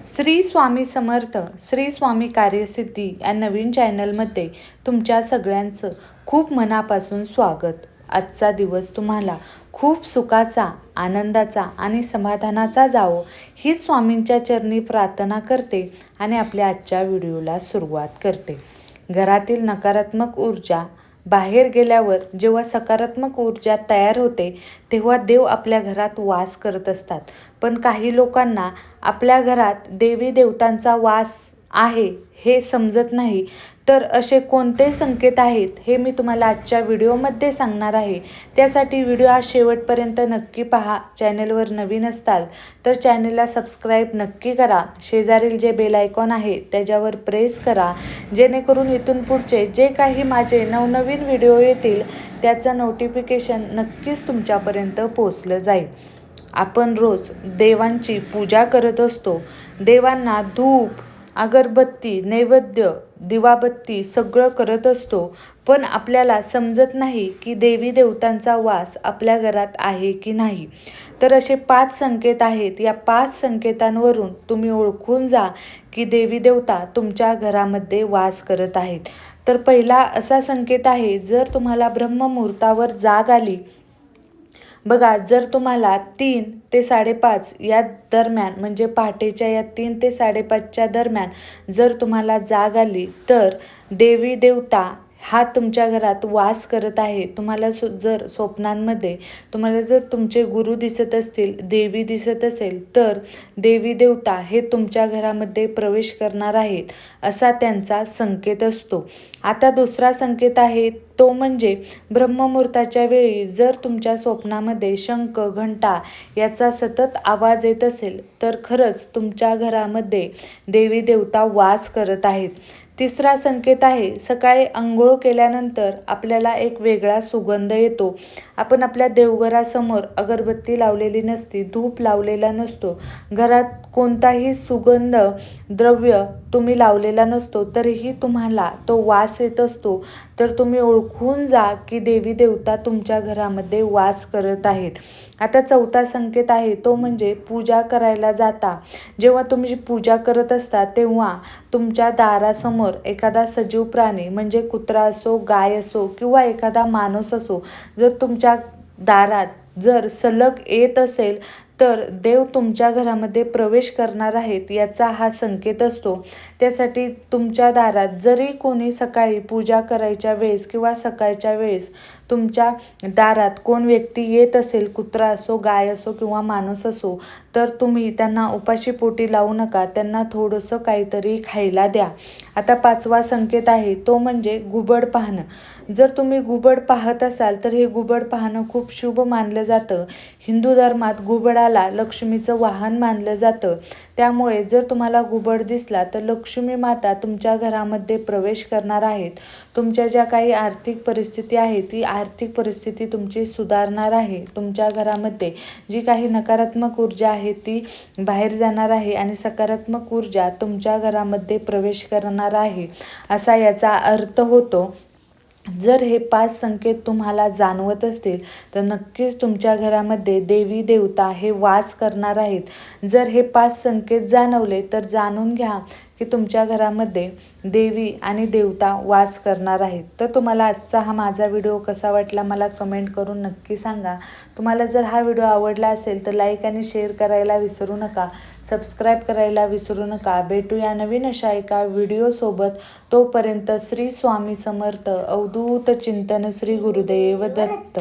श्री स्वामी समर्थ, श्री स्वामी कार्यसिद्धी या नवीन चॅनलमध्ये तुमच्या सगळ्यांचं खूप मनापासून स्वागत. आजचा दिवस तुम्हाला खूप सुखाचा, आनंदाचा आणि समाधानाचा जावो हीच स्वामींच्या चरणी प्रार्थना करते आणि आपल्या आजच्या व्हिडिओला सुरुवात करते. घरातील नकारात्मक ऊर्जा बाहेर गेल्यावर जेव्हा सकारात्मक ऊर्जा तयार होते तेव्हा देव आपल्या घरात वास करत असतात. पण काही लोकांना आपल्या घरात देवी देवतांचा वास आहे हे समजत नाही. तर असे कोणते संकेत आहेत हे मी तुम्हाला आजच्या व्हिडिओमध्ये सांगणार आहे. त्यासाठी व्हिडिओ आज शेवटपर्यंत नक्की पहा. चॅनलवर नवीन असताल तर चॅनलला सबस्क्राईब नक्की करा. शेजारील जे बेल आयकॉन आहे त्याच्यावर प्रेस करा, जेणेकरून इथून पुढचे जे काही माझे नवनवीन व्हिडिओ येतील त्याचं नोटिफिकेशन नक्कीच तुमच्यापर्यंत पोहोचलं जाईल. आपण रोज देवांची पूजा करत असतो. देवांना धूप, अगरबत्ती, नैवेद्य, दिवाबत्ती सगळं करत असतो. पण आपल्याला समजत नाही की देवी देवतांचा वास आपल्या घरात आहे की नाही. तर असे 5 संकेत आहेत. या 5 संकेतांवरून तुम्ही ओळखून जा की देवी देवता तुमच्या घरामध्ये वास करत आहेत. तर पहिला असा संकेत आहे, जर तुम्हाला ब्रह्ममुहूर्तावर जाग आली. बघा, जर तुम्हाला 3 ते 5:30 या दरम्यान, म्हणजे पहाटेच्या या 3 ते 5:30च्या दरम्यान जर तुम्हाला जाग आली तर देवी देवता हा तुमच्या घरात वास करत आहे. तुम्हाला जर स्वप्नांमध्ये तुम्हाला जर तुमचे गुरु दिसत असतील, देवी दिसत असेल, तर देवी देवता हे तुमच्या घरामध्ये प्रवेश करणार आहेत असा त्यांचा संकेत असतो. आता दुसरा संकेत आहे तो म्हणजे ब्रह्ममुहूर्ताच्या वेळी जर तुमच्या स्वप्नामध्ये शंख, घंटा याचा सतत आवाज येत असेल तर खरंच तुमच्या घरामध्ये देवी देवता वास करत आहेत. तिसरा संकेत आहे, सकाळी अंघोळ केल्यानंतर आपल्याला एक वेगळा सुगंध येतो. आपण आपल्या देवघरासमोर अगरबत्ती लावलेली नसती, धूप लावलेला नसतो, घरात कोणताही सुगंध द्रव्य तुम्ही लावलेला नसतो, तरीही तुम्हाला तो वास येत असतो. तर तुम्ही ओळखून जा की देवी देवता तुमच्या घरामध्ये वास करत आहेत. आता चौथा संकेत आहे तो म्हणजे पूजा करायला जाता. जेव्हा तुम्ही पूजा करत असता तेव्हा तुमच्या दारासमोर एखादा सजीव प्राणी, म्हणजे कुत्रा असो, गाय असो किंवा एखादा माणूस असो, जर तुमच्या दारात जर सलग येत असेल तर देव तुमच्या घरामध्ये प्रवेश करणार आहेत याचा हा संकेत असतो. त्यासाठी तुमच्या दारात जरी कोणी सकाळी पूजा करायच्या वेळेस किंवा सकाळच्या वेळेस तुमच्या दारात कोण व्यक्ती येत असेल, कुत्रा असो, गाय असो किंवा माणूस असो, तर तुम्ही त्यांना उपाशी पोटी लावू नका, त्यांना थोडंसं काहीतरी खायला द्या. आता 5वा संकेत आहे तो म्हणजे घुबड पाहणं. जर तुम्ही घुबड पाहत असाल तर हे घुबड पाहणं खूप शुभ मानलं जातं. हिंदू धर्मात घुबडाला लक्ष्मीचं वाहन मानलं जातं. त्यामुळे जर तुम्हाला घुबड दिसला तर लक्ष्मी माता तुमच्या घरामध्ये प्रवेश करणार आहेत. तुमच्या ज्या काही आर्थिक परिस्थिती आहे ती आर्थिक परिस्थिती तुमची सुधारणार आहे. तुमच्या घरामध्ये जी काही नकारात्मक ऊर्जा आहे ती बाहेर जाणार आहे आणि सकारात्मक ऊर्जा तुमच्या घरामध्ये प्रवेश करणार आहे असा याचा अर्थ होतो. जर हे 5 संकेत तुम्हाला जाणवत असतील तर नक्कीच तुमच्या घरामध्ये देवी देवता हे वास करणार आहेत. जर हे 5 संकेत जाणवले तर जाणून घ्या की तुमच्या घरामध्ये देवी आणि देवता वास करणार आहेत. तर तुम्हाला आजचा हा माझा व्हिडिओ कसा वाटला मला कमेंट करून नक्की सांगा. तुम्हाला जर हा व्हिडिओ आवडला असेल तर लाईक आणि शेअर करायला विसरू नका. सबस्क्राईब करायला विसरू नका. भेटूया नवीन अशा एका व्हिडिओसोबत. तोपर्यंत श्री स्वामी समर्थ. अवधूत चिंतन. श्री गुरुदेव दत्त.